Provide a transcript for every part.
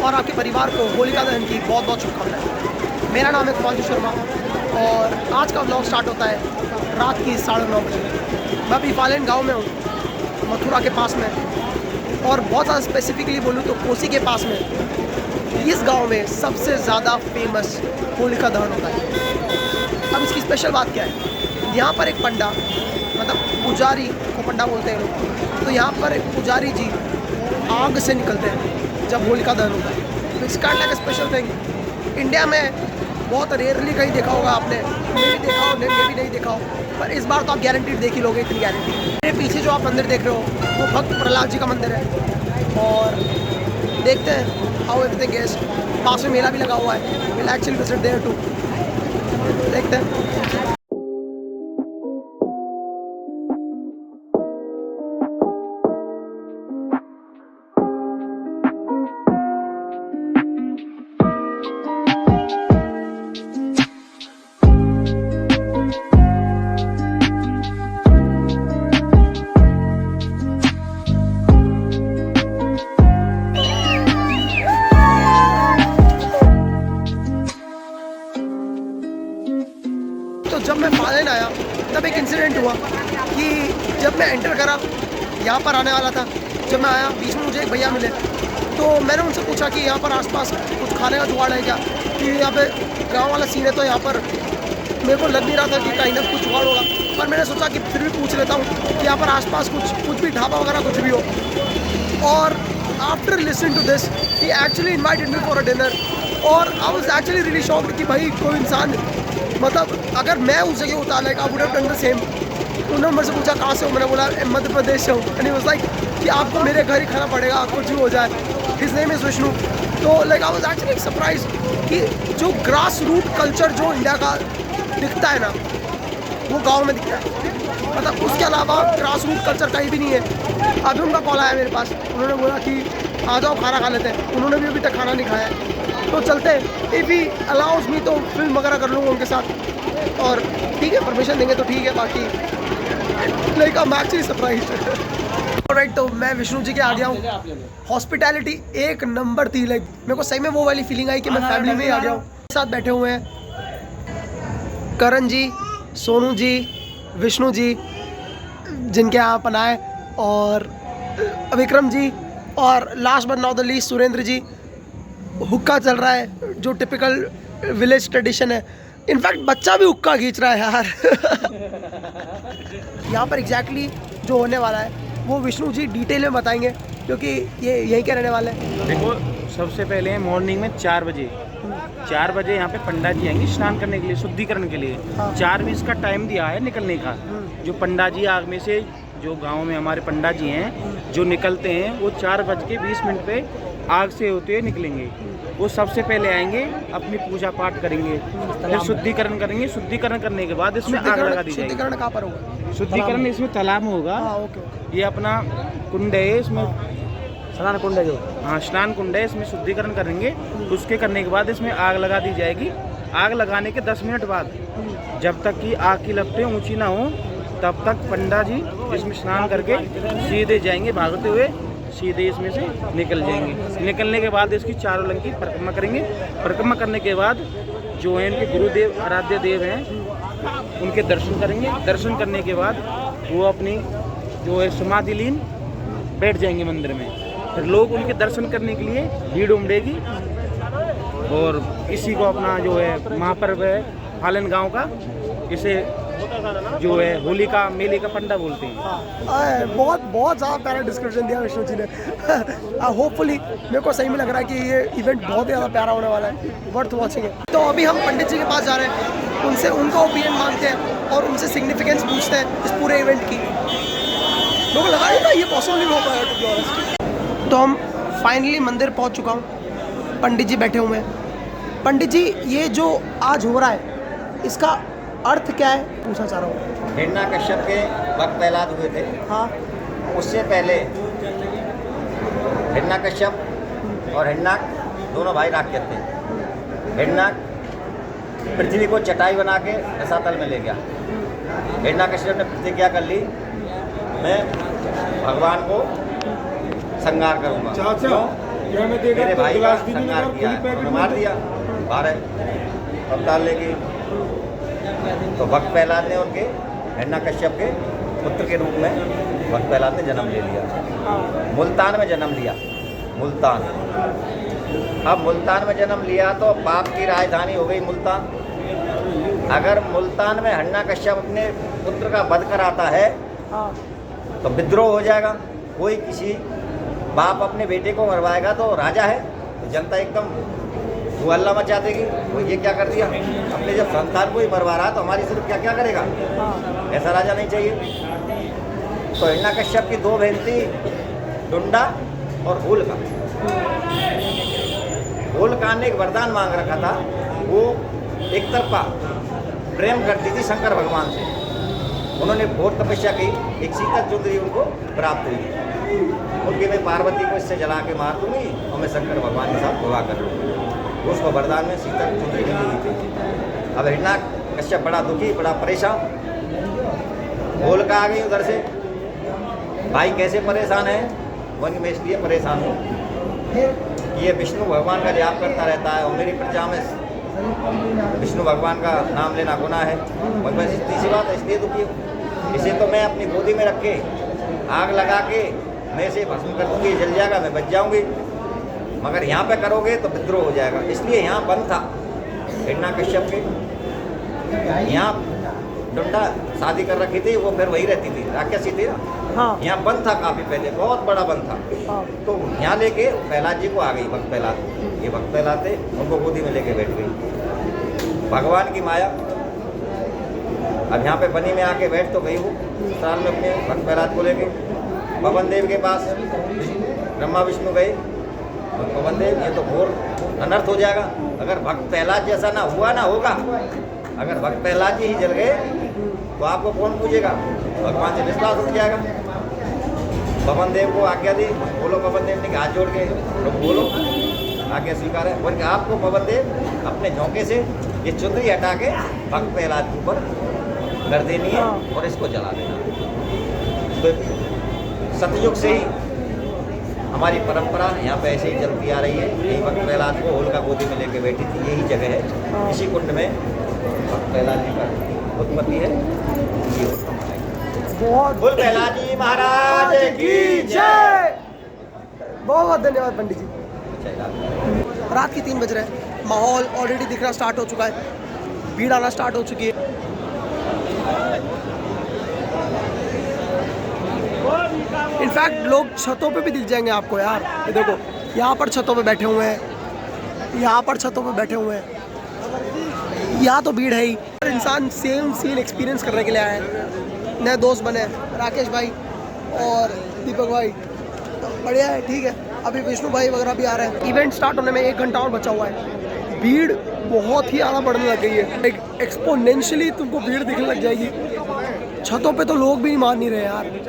और आपके परिवार को होलिका दहन की बहुत बहुत शुभकामनाएं। मेरा नाम है कुमार शर्मा और आज का व्लॉग स्टार्ट होता है रात की 9:30 बजे। मैं अभी फालेन गाँव में हूँ, मथुरा के पास में, और बहुत ज़्यादा स्पेसिफिकली बोलूँ तो कोसी के पास में। इस गांव में सबसे ज़्यादा फेमस होलिका दहन होता है। अब इसकी स्पेशल बात क्या है, यहाँ पर एक पंडा, मतलब पुजारी को पंडा बोलते हैं लोग, तो यहाँ पर एक पुजारी जी आग से निकलते हैं जब होलिका दहन होता है। तो it's kind like a special thing. India में बहुत रेयरली कहीं देखा होगा आपने, मैं भी देखा हो, मैं भी नहीं देखा हो, पर इस बार तो आप गारंटीड देख ही लोगे, इतनी गारंटी। मेरे पीछे जो आप मंदिर देख रहे हो वो भक्त प्रहलाद जी का मंदिर है, और देखते हैं हाउ एवरीथिंग इज। पास में मेला भी लगा हुआ है, will actually visit there too. देखते हैं। जब मैं फालेन आया तब एक इंसिडेंट हुआ कि जब मैं एंटर करा, यहाँ पर आने वाला था, जब मैं आया बीच में मुझे एक भैया मिले, तो मैंने उनसे पूछा कि यहाँ पर आसपास कुछ खाने का जुगाड़ है क्या, कि यहाँ पे गांव वाला सीन है, तो यहाँ पर मेरे को लग नहीं रहा था कि कहीं ना कुछ जुगाड़ होगा, पर मैंने सोचा कि फिर भी पूछ लेता हूँ कि यहाँ पर आसपास कुछ भी ढाबा वगैरह कुछ भी हो। और after listening to this he actually invited me for a dinner, और I was actually really shocked कि भाई कोई इंसान, मतलब अगर मैं उस जगह होता, like I would have done the same. उन्होंने मेरे से पूछा कहाँ से हो, मैंने बोला मध्य प्रदेश से हूँ, एंड ही वाज लाइक कि आपको मेरे घर ही खाना पड़ेगा, कुछ भी हो जाए। His name is Vishnu. तो like I was actually surprise कि जो ग्रास रूट कल्चर जो इंडिया का दिखता है ना, वो गाँव में दिखता है, मतलब उसके अलावा ग्रास रूट कल्चर कहीं भी नहीं है। अभी उनका कॉल आया मेरे पास, उन्होंने बोला कि आ जाओ खाना खा लेते हैं। उन्होंने भी अभी तक खाना नहीं खाया है, तो चलते हैं। इफ़ ही अलाउज मी तो फिल्म वगैरह कर लूँगा उनके साथ, और ठीक है परमिशन देंगे तो ठीक है, बाकी like I am actually surprised. Alright, तो मैं विष्णु जी के आ गया हूँ। हॉस्पिटैलिटी एक नंबर थी, लाइक मेरे को सही में वो वाली फीलिंग आई कि मैं फैमिली में ही आ गया हूँ। साथ बैठे हुए हैं करण जी, सोनू जी, विष्णु जी जिनके यहाँ अपन आए, और विक्रम जी, और last but not the least Surendra ji. हुक्का चल रहा है जो टिपिकल विलेज ट्रेडिशन है। इनफैक्ट बच्चा भी हुक्का खींच रहा है यार। यहाँ पर एग्जैक्टली जो होने वाला है वो विष्णु जी डिटेल में बताएंगे, क्योंकि ये यहीं के रहने वाले हैं। देखो, सबसे पहले मॉर्निंग में 4 बजे यहाँ पे पंडा जी आएंगे स्नान करने के लिए, शुद्धिकरण के लिए। 4:20 का टाइम दिया है निकलने का। जो पंडा जी आग में से, जो गांव में हमारे पंडा जी हैं जो निकलते हैं, वो 4:20 पे आग से होते हुए निकलेंगे। वो सबसे पहले आएंगे, अपनी पूजा पाठ करेंगे, फिर शुद्धिकरण करेंगे। शुद्धिकरण करने के बाद इसमें आग लगा दी जाएगी। शुद्धिकरण कहाँ पर होगा? शुद्धिकरण इसमें तालाब में होगा। ये अपना कुंड है, इसमें स्नान कुंड है, जो स्नान कुंड है, इसमें शुद्धिकरण करेंगे। उसके करने के बाद इसमें आग लगा दी जाएगी। आग लगाने के 10 मिनट बाद, जब तक कि आग की लपटें ऊँची ना हो, तब तक पंडा जी इसमें स्नान करके सीधे जाएंगे, भागते हुए सीधे इसमें से निकल जाएंगे। निकलने के बाद इसकी चारों लंग की परिक्रमा करेंगे। परिक्रमा करने के बाद जो है इनके गुरुदेव, आराध्य देव हैं, उनके दर्शन करेंगे। दर्शन करने के बाद वो अपनी जो है समाधि लीन बैठ जाएंगे मंदिर में। फिर लोग उनके दर्शन करने के लिए भीड़ उमड़ेगी, और इसी को अपना जो है महापर्व है फालेन गाँव का, इसे जो है होलिका मेले का पंडा बोलते हैं। बहुत ज़्यादा प्यारा डिस्क्रिप्शन दिया विष्णु जी ने। होपफुली मेरे को सही में लग रहा है कि ये इवेंट बहुत ही ज़्यादा प्यारा होने वाला है, वर्थ वॉचिंग है। तो अभी हम पंडित जी के पास जा रहे हैं, उनसे उनका ओपिनियन मांगते हैं और उनसे सिग्निफिकेंस पूछते हैं इस पूरे इवेंट की। लोगों को लगा नहीं था ये पॉसिबल नहीं हो पाएगा, टू बी ऑनेस्ट। तो हम फाइनली मंदिर पहुँच चुका हूँ, पंडित जी बैठे हुए हैं। पंडित जी, ये जो आज हो रहा है इसका अर्थ क्या है पूछना चाह रहा हूँ। हिरण्यकश्यप के वक्त प्रहलाद हुए थे। हाँ, उससे पहले हिरण्यकश्यप और हिरण्याक दोनों भाई राक्षस थे। हिरण्याक पृथ्वी को चटाई बना के रसातल में ले गया। हिरण्यकश्यप ने प्रतिज्ञा कर ली, मैं भगवान को संहार करूँगा। क्यों? मेरे भाई का संहार किया है, उन्होंने मार दिया 12 अब डालने की। तो भक्त प्रहलाद ने उनके हिरण्य कश्यप के पुत्र के रूप में भक्त प्रहलाद ने जन्म ले लिया। मुल्तान में जन्म लिया, मुल्तान। अब मुल्तान में जन्म लिया तो पाप की राजधानी हो गई मुल्तान। अगर मुल्तान में हिरण्य कश्यप अपने पुत्र का वध कराता है तो विद्रोह हो जाएगा। कोई किसी बाप अपने बेटे को मरवाएगा तो राजा है, तो जनता एकदम वो हल्ला मचा देगी। वो ये क्या कर दिया, अपने जब संतान को ही मरवा रहा तो हमारी सिर्फ क्या क्या करेगा। ऐसा राजा नहीं चाहिए। तो हिरण्य कश्यप की 2 बहन थी, डुंडा और होलिका। होलिका ने एक वरदान मांग रखा था, वो एक तरफा प्रेम करती थी शंकर भगवान से। उन्होंने घोर तपस्या की, एक शीतल चुंदरी उनको प्राप्त हुई। उनकी मैं पार्वती को इससे जला के मार दूंगी और मैं शंकर भगवान के साथ विवाह कर लूँगी। उसको वरदान में शीतल चुंदरी मिली हुई थी। अब हिरण्य कश्यप बड़ा दुखी, बड़ा परेशान। होलिका आ गई उधर से, भाई कैसे परेशान है। वन में इसलिए परेशान हूँ कि ये विष्णु भगवान का जाप करता रहता है और मेरी प्रजा में विष्णु भगवान का नाम लेना गुनाह है। और बस इतनी सी बात है, इसलिए दुखी हूँ। इसे तो मैं अपनी गोदी में रख के आग लगा के मैं इसे भस्म कर दूँगी, जल जाएगा, मैं बच जाऊँगी। मगर यहाँ पे करोगे तो विद्रोह हो जाएगा। इसलिए यहाँ बंद था हिरण्य कश्यप के। यहाँ डुंडा शादी कर रखी थी, वो फिर वही रहती थी, राक्षसी थी ना। यहाँ बंद था काफ़ी पहले, बहुत बड़ा बंद था। तो यहाँ लेके प्रहलाद जी को आ गई भक्त प्रहलाद। ये भक्त प्रहलाद थे, उनको गोदी में लेके बैठ गई भगवान की माया। अब यहाँ पे बनी में आके बैठ तो गई वो साल में अपने भक्त प्रहलाद को लेके पवन देव के पास। ब्रह्मा विष्णु गए, पवन देव ये तो घोर अनर्थ हो जाएगा। अगर भक्त प्रहलाद जैसा ना हुआ ना होगा, अगर भक्त प्रहलाद जी ही जल गए तो आपको कौन पूछेगा, भगवान से विश्वास उठ जाएगा। पवन देव को आज्ञा दी, बोलो। पवन देव ने हाथ जोड़ के बोलो, आज्ञा स्वीकार है। बोल के आपको पवन देव अपने झोंके से ये चुंदरी हटा के भक्त प्रहलाद के ऊपर कर देनी है और इसको जला देना। तो सतयुग से ही हमारी परंपरा यहाँ पे ऐसे ही चलती आ रही है। यही भक्त प्रहलाद को होलिका गोदी में लेके बैठी थी, यही जगह है। इसी कुंड में भक्त प्रहलाद जी का उत्पत्ति है। बहुत बोल प्रहलाद जी महाराज की जय। बहुत बहुत धन्यवाद पंडित जी। रात के 3 बज रहे हैं, माहौल ऑलरेडी दिखना स्टार्ट हो चुका है, भीड़ आना स्टार्ट हो चुकी है। इनफैक्ट लोग छतों पे भी दिख जाएंगे आपको यार। ये देखो, यहाँ पर छतों पे बैठे हुए हैं, यहाँ पर छतों पे बैठे हुए हैं। यहाँ तो भीड़ है ही। इंसान सेम सीन एक्सपीरियंस करने के लिए आए हैं। नए दोस्त बने, राकेश भाई और दीपक भाई, तो बढ़िया है, ठीक है। अभी विष्णु भाई वगैरह भी आ रहे हैं। इवेंट स्टार्ट होने में 1 घंटा और बचा हुआ है। भीड़ बहुत ही ज़्यादा बढ़ने लग गई है, एक एक्सपोनेंशियली तुमको भीड़ दिखने लग जाएगी। छतों पे तो लोग भी मान नहीं रहे यार।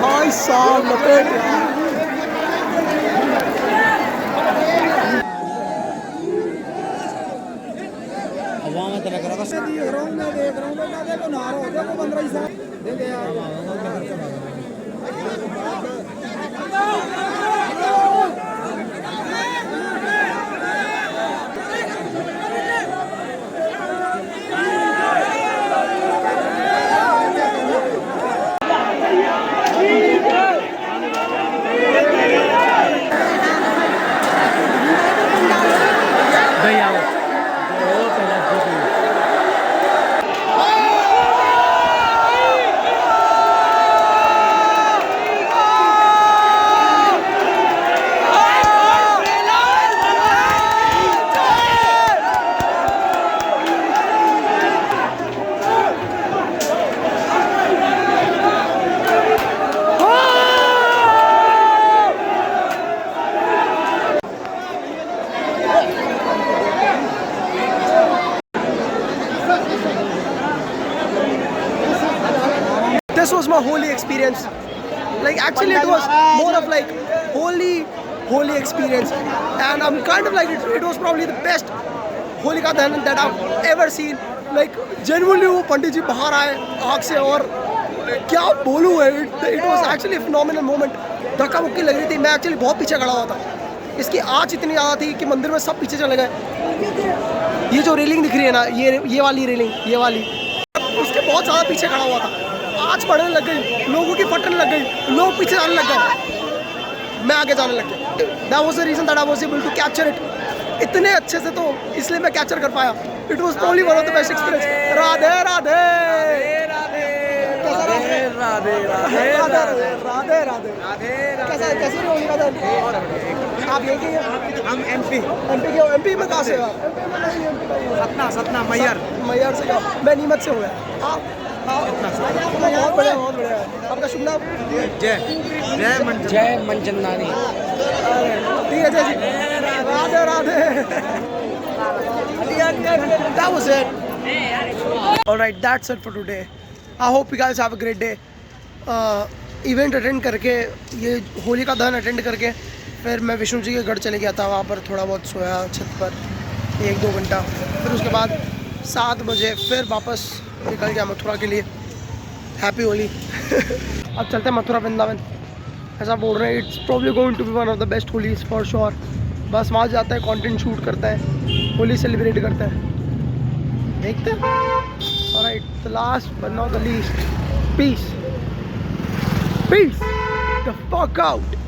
भाई साहब लपेट यार। This was my holy experience. Like actually it was more of like holy experience, and I'm kind of like it was probably the best Holika Dahan that I've ever seen. Like genuinely वो पंडित जी बाहर आए आग से और क्या बोलूँ it was actually a phenomenal moment. धक्का मुक्की लग रही थी, मैं actually बहुत पीछे खड़ा हुआ था। इसकी आँच इतनी ज़्यादा थी कि मंदिर में सब पीछे चले गए। ये जो रेलिंग दिख रही है ना, ये वाली रेलिंग, ये वाली, उसके बहुत ज़्यादा पीछे खड़ा हुआ था। आँच पड़ने लग गई, लोगों की फटने लग गई, लोग पीछे जाने लग गए, मैं आगे जाने लग गया। That was the reason that I was able to capture it. इतने अच्छे से तो इसलिए मैं कैप्चर कर पाया। It was probably one of the best experience. Radhe Radhe Radhe Radhe Radhe कैसे रहे होलिका दहन? आप यही के? हम एमपी के हो? एमपी में कहाँ से हो? सतना मैयर से। मैं नीमच से हूँ। आप बहुत बढ़िया आपका शुभ नाम? जय मंचंदानी। ठीक है जय जी, Radhe Radhe. That was it. Alright, that's it for today. I hope you guys have a great day. Event attend करके, ये होलिका दहन अटेंड करके फिर मैं विष्णु जी के गढ़ चले गया था। वहाँ पर थोड़ा बहुत सोया छत पर 1-2 घंटा, फिर उसके बाद 7 बजे फिर वापस निकल गया मथुरा के लिए। हैप्पी होली। अब चलते हैं मथुरा वृंदावन, ऐसा बोल रहे हैं। It's probably going to be one of the best Holis for sure. बस वहाँ जाता है, कंटेंट शूट करता है, होली सेलिब्रेट करता है, देखते हैं। Alright, the last but not the least, peace the fuck out.